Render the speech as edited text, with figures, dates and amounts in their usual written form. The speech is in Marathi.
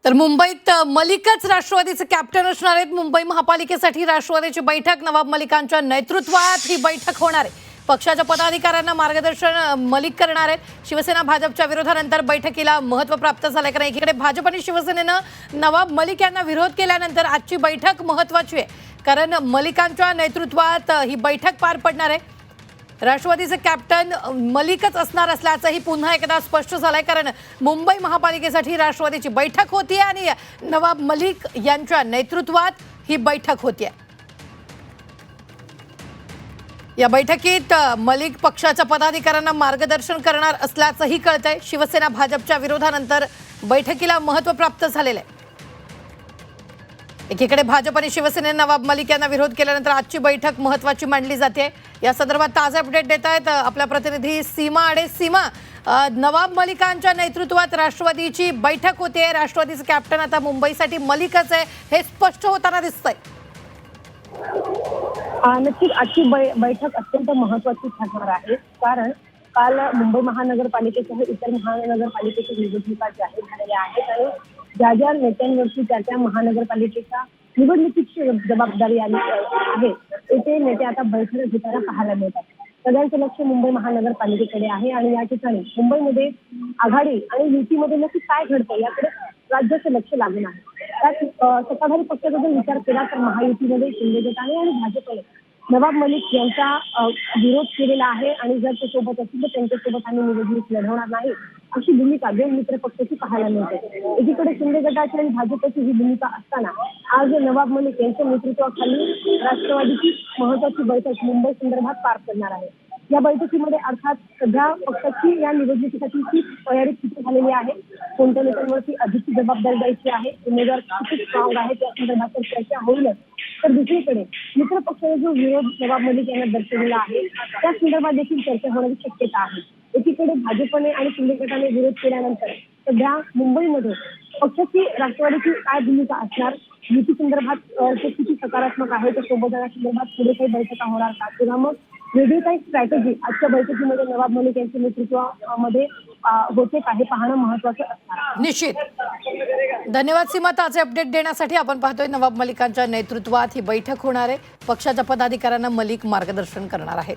तर मुंबईत मलिकच राष्ट्रवादीचे कॅप्टन असणार आहेत। मुंबई महापालिकेसाठी राष्ट्रवादीची बैठक, नवाब मलिकांच्या नेतृत्वात ही बैठक होणार आहे। पक्षाच्या पदाधिकाऱ्यांना मार्गदर्शन मलिक करणार आहेत। शिवसेना भाजपच्या विरोधानंतर बैठकीला महत्त्व प्राप्त झाले, कारण एकीकडे भाजप आणि शिवसेनेनं नवाब मलिक यांना विरोध केल्यानंतर आजची बैठक महत्त्वाची आहे, कारण मलिकांच्या नेतृत्वात ही बैठक पार पडणार आहे। राष्ट्रवादीचे कॅप्टन मलिकच असणार असल्याचंही पुन्हा एकदा स्पष्ट झालंय, कारण मुंबई महापालिकेसाठी राष्ट्रवादीची बैठक होतीये आणि नवाब मलिक यांच्या नेतृत्वात ही बैठक होतीये। या बैठकीत मलिक पक्षाच्या पदाधिकाऱ्यांना मार्गदर्शन करणार असल्याचंही कळतंय। शिवसेना भाजपच्या विरोधानंतर बैठकीला महत्त्व प्राप्त झालेलं आहे। एकीकडे भाजप आणि शिवसेनेने नवाब मलिक यांना विरोध केल्यानंतर आजची बैठक महत्त्वाची मानली जाते। या संदर्भात ताजे अपडेट देत आहेत आपला प्रतिनिधी सीमा आडे। सीमा, नवाब मलिकांच्या नेतृत्वात राष्ट्रवादीची बैठक होते, राष्ट्रवादीचे कॅप्टन आता मुंबईसाठी मलिकच आहे, हे स्पष्ट होताना दिसतंय। नक्कीच आजची बैठक अत्यंत महत्त्वाची ठरणार आहे, कारण काल मुंबई महानगरपालिकेसह इतर महानगरपालिकेच्या निवडणुका जाहीर झालेल्या आहेत आणि ज्या नेत्यांवरती त्या महानगरपालिकेच्या निवडणुकीची जबाबदारी आली आहे ते नेते आता बैठक घेताना पाहायला मिळतात। सगळ्यांचं लक्ष मुंबई महानगरपालिकेकडे आहे आणि या ठिकाणी मुंबईमध्ये आघाडी आणि युतीमध्ये नक्की काय घडतं याकडे राज्याचं लक्ष लागून आहे। त्यात सत्ताधारी पक्षाचा जर विचार केला तर महायुतीमध्ये शिंदे गटाने आणि भाजपने नवाब मलिक यांचा विरोध केलेला आहे आणि जर ते सोबत असतील तर त्यांच्यासोबत आम्ही निवडणूक लढवणार नाही अशी भूमिका दोन मित्र पक्षाची पाहायला मिळते। एकीकडे शिंदे गटाची आणि भाजपची ही भूमिका असताना आज नवाब मलिक यांच्या नेतृत्वाखाली राष्ट्रवादीची महत्त्वाची बैठक मुंबई संदर्भात पार पडणार आहे। या बैठकीमध्ये अर्थात सध्या पक्षाची या निवडणुकीसाठीची तयारी किती झालेली आहे, कोणत्या नेत्यांवरती अधिकची जबाबदारी द्यायची आहे, उमेदवार किती स्ट्रॉंग आहेत या संदर्भात तर चर्चा होईलच। तर दुसरीकडे मित्र पक्षाने जो विरोध नवाब मलिक यांना दर्शवलेला आहे त्या संदर्भात देखील चर्चा होण्याची शक्यता आहे। एकीकडे भाजपने आणि शिंदे गटाने विरोध केल्यानंतर सध्या मुंबईमध्ये पक्षाची राष्ट्रवादीची काय भूमिका असणार, युती संदर्भात ते किती सकारात्मक आहे, त्या सोबत संदर्भात पुढे काही बैठका होणार का, किंवा मग वेगळी काही स्ट्रॅटेजी आजच्या बैठकीमध्ये नवाब मलिक यांच्या नेतृत्वामध्ये होते का हे पाहणं महत्त्वाचं असणार। निश्चित धन्यवाद सीमा, ताजे अपडेट देण्यासाठी। आपण पाहतोय नवाब मलिकांच्या नेतृत्वात ही बैठक होणार आहे। पक्षाच्या पदाधिकाऱ्यांना मलिक मार्गदर्शन करणार आहेत।